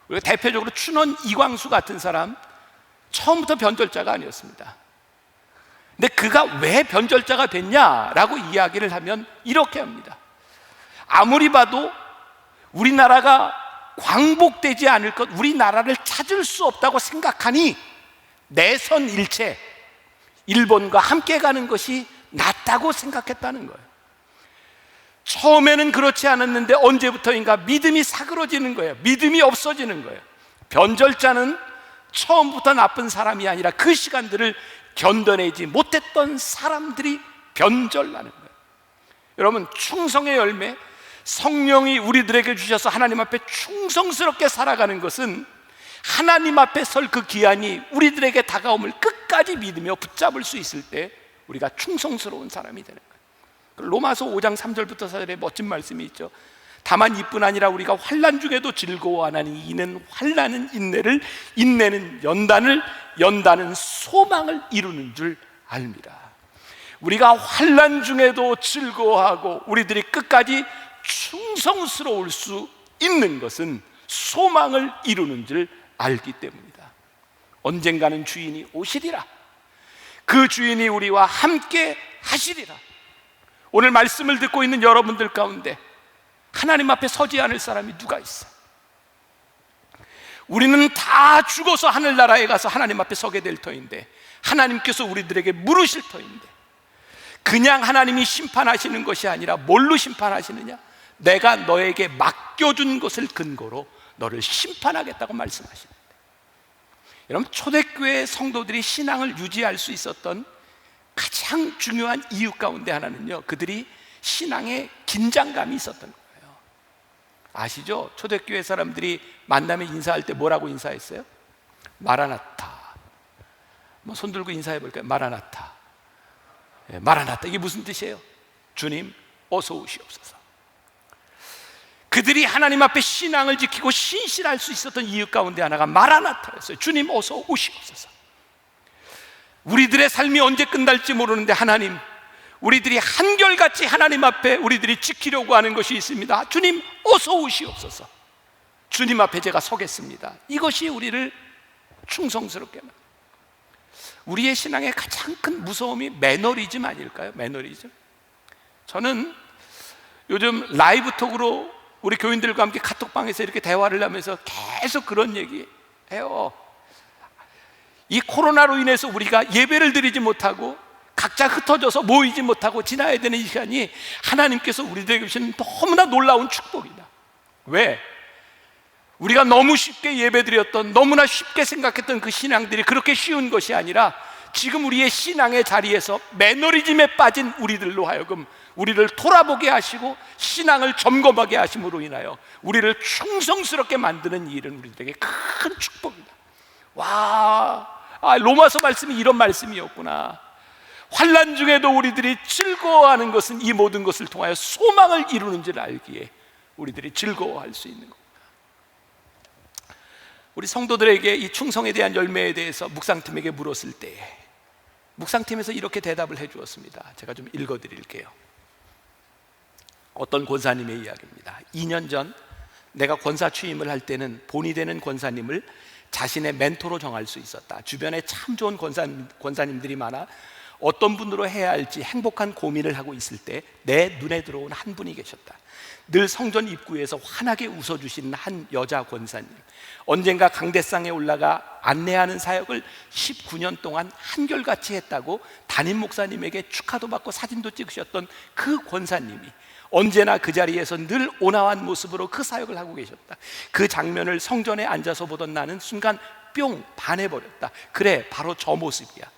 우리가 대표적으로 춘원 이광수 같은 사람, 처음부터 변절자가 아니었습니다. 근데 그가 왜 변절자가 됐냐라고 이야기를 하면 이렇게 합니다. 아무리 봐도 우리나라가 광복되지 않을 것, 우리나라를 찾을 수 없다고 생각하니 내선일체, 일본과 함께 가는 것이 낫다고 생각했다는 거예요. 처음에는 그렇지 않았는데 언제부터인가 믿음이 사그러지는 거예요. 믿음이 없어지는 거예요. 변절자는 처음부터 나쁜 사람이 아니라 그 시간들을 견뎌내지 못했던 사람들이 변절나는 거예요. 여러분, 충성의 열매, 성령이 우리들에게 주셔서 하나님 앞에 충성스럽게 살아가는 것은 하나님 앞에 설 그 기한이 우리들에게 다가옴을 끝까지 믿으며 붙잡을 수 있을 때 우리가 충성스러운 사람이 되는 거예요. 로마서 5장 3절부터 4절에 멋진 말씀이 있죠. 다만 이뿐 아니라 우리가 환난 중에도 즐거워하나니 이는 환난은 인내를, 인내는 연단을, 연단은 소망을 이루는 줄 압니다. 우리가 환난 중에도 즐거워하고 우리들이 끝까지 충성스러울 수 있는 것은 소망을 이루는 줄 알기 때문이다. 언젠가는 주인이 오시리라. 그 주인이 우리와 함께 하시리라. 오늘 말씀을 듣고 있는 여러분들 가운데 하나님 앞에 서지 않을 사람이 누가 있어? 우리는 다 죽어서 하늘나라에 가서 하나님 앞에 서게 될 터인데, 하나님께서 우리들에게 물으실 터인데, 그냥 하나님이 심판하시는 것이 아니라 뭘로 심판하시느냐? 내가 너에게 맡겨준 것을 근거로 너를 심판하겠다고 말씀하십니다. 여러분, 초대교회 성도들이 신앙을 유지할 수 있었던 가장 중요한 이유 가운데 하나는요, 그들이 신앙에 긴장감이 있었던 거예요. 아시죠? 초대교회 사람들이 만나면 인사할 때 뭐라고 인사했어요? 마라나타. 손 들고 인사해 볼까요? 마라나타. 마라나타, 이게 무슨 뜻이에요? 주님 어서 오시옵소서. 그들이 하나님 앞에 신앙을 지키고 신실할 수 있었던 이유 가운데 하나가 마라나타였어요. 주님 어서 오시옵소서. 우리들의 삶이 언제 끝날지 모르는데 하나님, 우리들이 한결같이 하나님 앞에 우리들이 지키려고 하는 것이 있습니다. 주님 어서 오시옵소서. 주님 앞에 제가 서겠습니다. 이것이 우리를 충성스럽게 만듭니다. 우리의 신앙의 가장 큰 무서움이 매너리즘 아닐까요? 매너리즘. 저는 요즘 라이브 톡으로 우리 교인들과 함께 카톡방에서 이렇게 대화를 하면서 계속 그런 얘기 해요. 이 코로나로 인해서 우리가 예배를 드리지 못하고 각자 흩어져서 모이지 못하고 지나야 되는 이 시간이 하나님께서 우리들에게 주시는 너무나 놀라운 축복이다. 왜? 우리가 너무 쉽게 예배드렸던, 너무나 쉽게 생각했던 그 신앙들이 그렇게 쉬운 것이 아니라 지금 우리의 신앙의 자리에서 매너리즘에 빠진 우리들로 하여금 우리를 돌아보게 하시고 신앙을 점검하게 하심으로 인하여 우리를 충성스럽게 만드는 이 일은 우리들에게 큰 축복이다. 와, 로마서 말씀이 이런 말씀이었구나. 환난 중에도 우리들이 즐거워하는 것은 이 모든 것을 통하여 소망을 이루는 줄 알기에 우리들이 즐거워할 수 있는 겁니다. 우리 성도들에게 이 충성에 대한 열매에 대해서 묵상팀에게 물었을 때 묵상팀에서 이렇게 대답을 해 주었습니다. 제가 좀 읽어 드릴게요. 어떤 권사님의 이야기입니다. 2년 전 내가 권사 취임을 할 때는 본이 되는 권사님을 자신의 멘토로 정할 수 있었다. 주변에 참 좋은 권사님들이 많아 어떤 분으로 해야 할지 행복한 고민을 하고 있을 때 내 눈에 들어온 한 분이 계셨다. 늘 성전 입구에서 환하게 웃어주시는 한 여자 권사님. 언젠가 강대상에 올라가 안내하는 사역을 19년 동안 한결같이 했다고 담임 목사님에게 축하도 받고 사진도 찍으셨던 그 권사님이 언제나 그 자리에서 늘 온화한 모습으로 그 사역을 하고 계셨다. 그 장면을 성전에 앉아서 보던 나는 순간 뿅 반해버렸다. 그래, 바로 저 모습이야.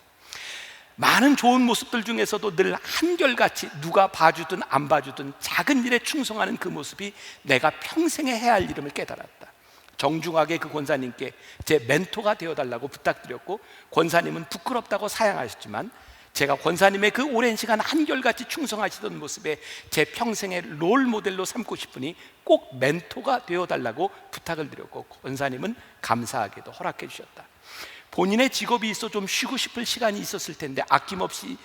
많은 좋은 모습들 중에서도 늘 한결같이 누가 봐주든 안 봐주든 작은 일에 충성하는 그 모습이 내가 평생에 해야 할 일임을 깨달았다. 정중하게 그 권사님께 제 멘토가 되어달라고 부탁드렸고 권사님은 부끄럽다고 사양하셨지만 제가 권사님의 그 오랜 시간 한결같이 충성하시던 모습에 제 평생의 롤 모델로 삼고 싶으니 꼭 멘토가 되어달라고 부탁을 드렸고 권사님은 감사하게도 허락해 주셨다. 본인의 직업이 있어 좀 쉬고 싶을 시간이 있었을 텐데 어김없이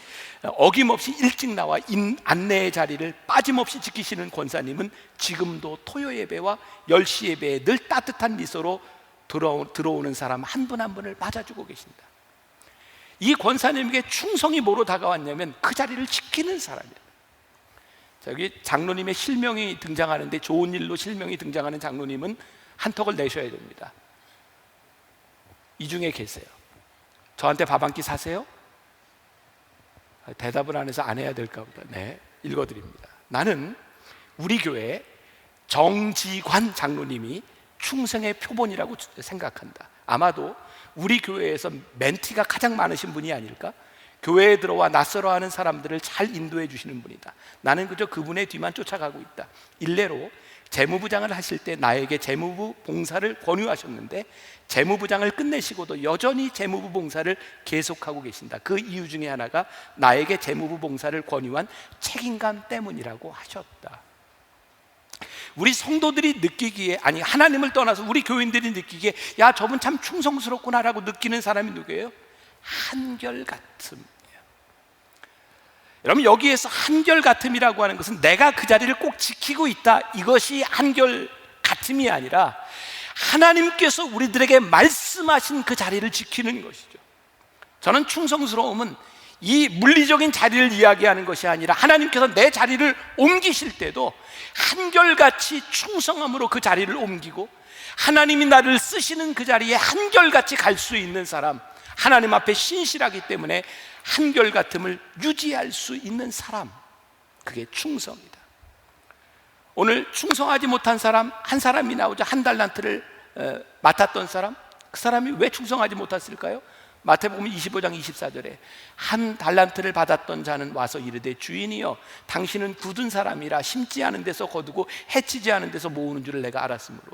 일찍 나와 안내의 자리를 빠짐없이 지키시는 권사님은 지금도 토요 예배와 10시 예배에 늘 따뜻한 미소로 들어오는 사람 한 분 한 분을 맞아주고 계신다. 이 권사님에게 충성이 뭐로 다가왔냐면 그 자리를 지키는 사람이에요. 여기 장로님의 실명이 등장하는데 좋은 일로 실명이 등장하는 장로님은 한턱을 내셔야 됩니다. 이 중에 계세요. 저한테 밥 한 끼 사세요? 대답을 안 해서 안 해야 될까 보다. 네, 읽어드립니다. 나는 우리 교회 정지관 장로님이 충성의 표본이라고 생각한다. 아마도 우리 교회에서 멘티가 가장 많으신 분이 아닐까? 교회에 들어와 낯설어하는 사람들을 잘 인도해 주시는 분이다. 나는 그저 그분의 뒤만 쫓아가고 있다. 일례로 재무부장을 하실 때 나에게 재무부 봉사를 권유하셨는데 재무부장을 끝내시고도 여전히 재무부 봉사를 계속하고 계신다. 그 이유 중에 하나가 나에게 재무부 봉사를 권유한 책임감 때문이라고 하셨다. 우리 성도들이 느끼기에, 아니 하나님을 떠나서 우리 교인들이 느끼기에 야 저분 참 충성스럽구나라고 느끼는 사람이 누구예요? 한결같음이에요. 여러분, 여기에서 한결같음이라고 하는 것은 내가 그 자리를 꼭 지키고 있다, 이것이 한결같음이 아니라 하나님께서 우리들에게 말씀하신 그 자리를 지키는 것이죠. 저는 충성스러움은 이 물리적인 자리를 이야기하는 것이 아니라 하나님께서 내 자리를 옮기실 때도 한결같이 충성함으로 그 자리를 옮기고 하나님이 나를 쓰시는 그 자리에 한결같이 갈 수 있는 사람, 하나님 앞에 신실하기 때문에 한결같음을 유지할 수 있는 사람, 그게 충성이다. 오늘 충성하지 못한 사람 한 사람이 나오자. 한 달란트를 맡았던 사람, 그 사람이 왜 충성하지 못했을까요? 마태복음 25장 24절에 한 달란트를 받았던 자는 와서 이르되 주인이여 당신은 굳은 사람이라 심지 않은 데서 거두고 해치지 않은 데서 모으는 줄을 내가 알았으므로.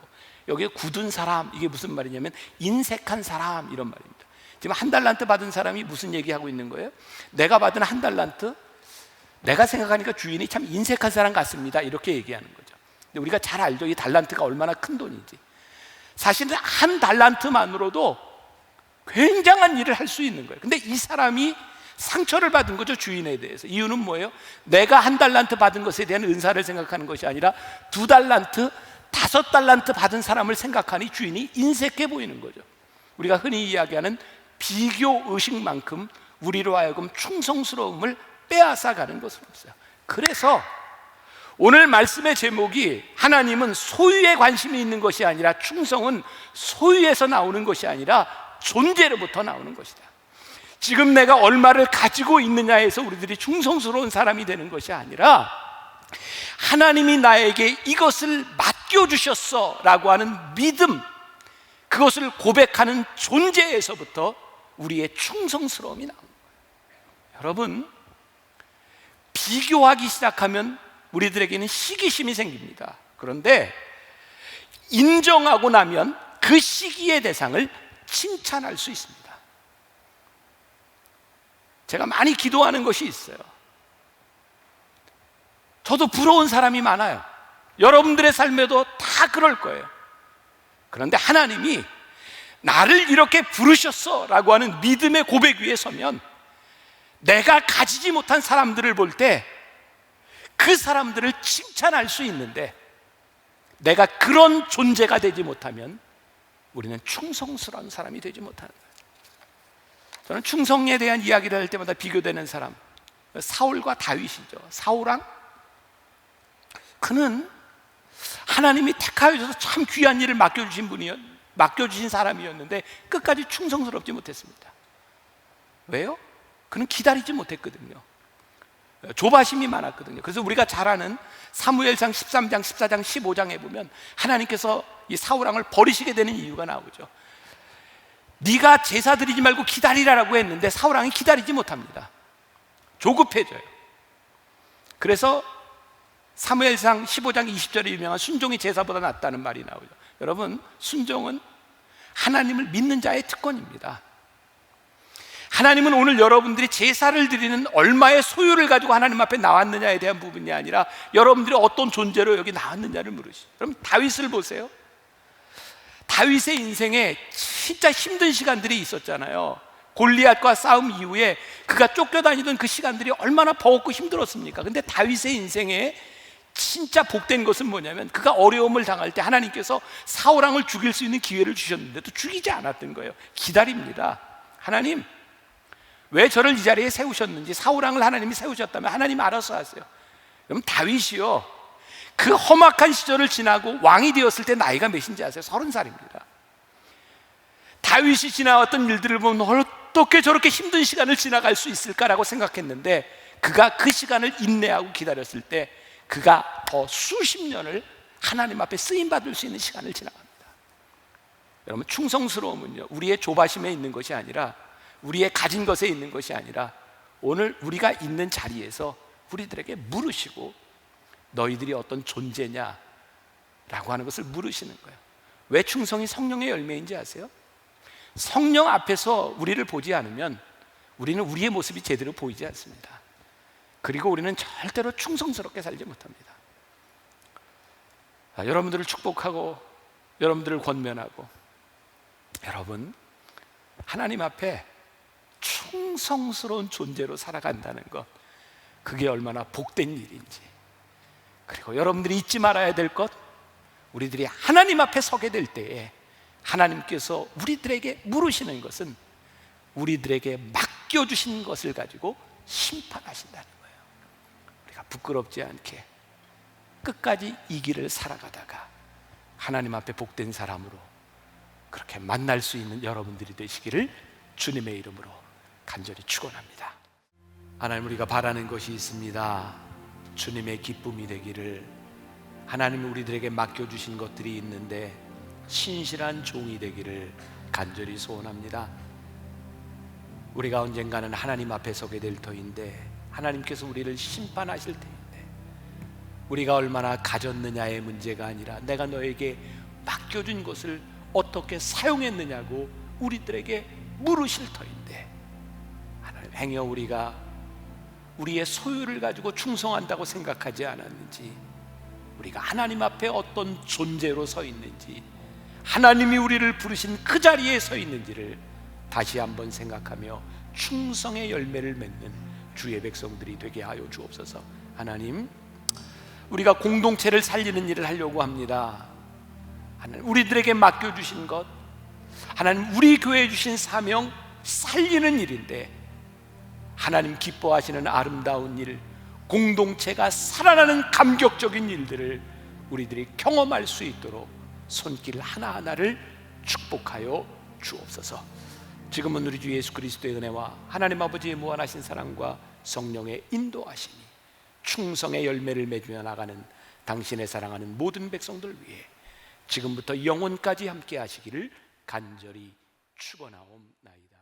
여기에 굳은 사람, 이게 무슨 말이냐면 인색한 사람, 이런 말입니다. 지금 한 달란트 받은 사람이 무슨 얘기하고 있는 거예요? 내가 받은 한 달란트, 내가 생각하니까 주인이 참 인색한 사람 같습니다, 이렇게 얘기하는 거죠. 근데 우리가 잘 알죠, 이 달란트가 얼마나 큰 돈인지. 사실은 한 달란트만으로도 굉장한 일을 할 수 있는 거예요. 근데 이 사람이 상처를 받은 거죠, 주인에 대해서. 이유는 뭐예요? 내가 한 달란트 받은 것에 대한 은사를 생각하는 것이 아니라 2달란트, 5달란트 받은 사람을 생각하니 주인이 인색해 보이는 거죠. 우리가 흔히 이야기하는 비교 의식만큼 우리로 하여금 충성스러움을 빼앗아가는 것은 없어요. 그래서 오늘 말씀의 제목이 하나님은 소유에 관심이 있는 것이 아니라, 충성은 소유에서 나오는 것이 아니라 존재로부터 나오는 것이다. 지금 내가 얼마를 가지고 있느냐에서 우리들이 충성스러운 사람이 되는 것이 아니라 하나님이 나에게 이것을 맡겨주셨어 라고 하는 믿음, 그것을 고백하는 존재에서부터 우리의 충성스러움이 나옵니다. 여러분, 비교하기 시작하면 우리들에게는 시기심이 생깁니다. 그런데 인정하고 나면 그 시기의 대상을 칭찬할 수 있습니다. 제가 많이 기도하는 것이 있어요. 저도 부러운 사람이 많아요. 여러분들의 삶에도 다 그럴 거예요. 그런데 하나님이 나를 이렇게 부르셨어 라고 하는 믿음의 고백 위에 서면 내가 가지지 못한 사람들을 볼 때 그 사람들을 칭찬할 수 있는데, 내가 그런 존재가 되지 못하면 우리는 충성스러운 사람이 되지 못하는 거예요. 저는 충성에 대한 이야기를 할 때마다 비교되는 사람, 사울과 다윗이죠. 사울왕, 그는 하나님이 택하여 주셔서 참 귀한 일을 맡겨주신 사람이었는데 끝까지 충성스럽지 못했습니다. 왜요? 그는 기다리지 못했거든요. 조바심이 많았거든요. 그래서 우리가 잘 아는 사무엘상 13장, 14장, 15장에 보면 하나님께서 이 사울왕을 버리시게 되는 이유가 나오죠. 네가 제사 드리지 말고 기다리라라고 했는데 사울왕이 기다리지 못합니다. 조급해져요. 그래서 사무엘상 15장 20절에 유명한 순종이 제사보다 낫다는 말이 나오죠. 여러분, 순종은 하나님을 믿는 자의 특권입니다. 하나님은 오늘 여러분들이 제사를 드리는 얼마의 소유를 가지고 하나님 앞에 나왔느냐에 대한 부분이 아니라 여러분들이 어떤 존재로 여기 나왔느냐를 물으시죠. 그럼 다윗을 보세요. 다윗의 인생에 진짜 힘든 시간들이 있었잖아요. 골리앗과 싸움 이후에 그가 쫓겨다니던 그 시간들이 얼마나 버겁고 힘들었습니까? 근데 다윗의 인생에 진짜 복된 것은 뭐냐면, 그가 어려움을 당할 때 하나님께서 사울왕을 죽일 수 있는 기회를 주셨는데도 죽이지 않았던 거예요. 기다립니다. 하나님, 왜 저를 이 자리에 세우셨는지, 사울왕을 하나님이 세우셨다면 하나님 알아서 하세요. 그럼 다윗이요, 그 험악한 시절을 지나고 왕이 되었을 때 나이가 몇인지 아세요? 30살입니다. 다윗이 지나왔던 일들을 보면 어떻게 저렇게 힘든 시간을 지나갈 수 있을까라고 생각했는데, 그가 그 시간을 인내하고 기다렸을 때 그가 더 수십 년을 하나님 앞에 쓰임받을 수 있는 시간을 지나갑니다. 여러분, 충성스러움은요, 우리의 조바심에 있는 것이 아니라, 우리의 가진 것에 있는 것이 아니라, 오늘 우리가 있는 자리에서 우리들에게 물으시고 너희들이 어떤 존재냐 라고 하는 것을 물으시는 거예요. 왜 충성이 성령의 열매인지 아세요? 성령 앞에서 우리를 보지 않으면 우리는 우리의 모습이 제대로 보이지 않습니다. 그리고 우리는 절대로 충성스럽게 살지 못합니다. 여러분들을 축복하고 여러분들을 권면하고, 여러분, 하나님 앞에 충성스러운 존재로 살아간다는 것, 그게 얼마나 복된 일인지, 그리고 여러분들이 잊지 말아야 될 것, 우리들이 하나님 앞에 서게 될 때에 하나님께서 우리들에게 물으시는 것은 우리들에게 맡겨주신 것을 가지고 심판하신다는 거예요. 우리가 부끄럽지 않게 끝까지 이 길을 살아가다가 하나님 앞에 복된 사람으로 그렇게 만날 수 있는 여러분들이 되시기를 주님의 이름으로 간절히 축원합니다. 하나님, 우리가 바라는 것이 있습니다. 주님의 기쁨이 되기를, 하나님이 우리들에게 맡겨주신 것들이 있는데 신실한 종이 되기를 간절히 소원합니다. 우리가 언젠가는 하나님 앞에 서게 될 터인데, 하나님께서 우리를 심판하실 때인데, 우리가 얼마나 가졌느냐의 문제가 아니라 내가 너에게 맡겨준 것을 어떻게 사용했느냐고 우리들에게 물으실 터인데, 하나님, 행여 우리가 우리의 소유를 가지고 충성한다고 생각하지 않았는지, 우리가 하나님 앞에 어떤 존재로 서 있는지, 하나님이 우리를 부르신 그 자리에 서 있는지를 다시 한번 생각하며 충성의 열매를 맺는 주의 백성들이 되게 하여 주옵소서. 하나님, 우리가 공동체를 살리는 일을 하려고 합니다. 하나님, 우리들에게 맡겨주신 것, 하나님, 우리 교회에 주신 사명 살리는 일인데, 하나님 기뻐하시는 아름다운 일, 공동체가 살아나는 감격적인 일들을 우리들이 경험할 수 있도록 손길 하나하나를 축복하여 주옵소서. 지금은 우리 주 예수 그리스도의 은혜와 하나님 아버지의 무한하신 사랑과 성령의 인도하심이 충성의 열매를 맺으며 나가는 당신의 사랑하는 모든 백성들 위해 지금부터 영원까지 함께 하시기를 간절히 축원하옵나이다.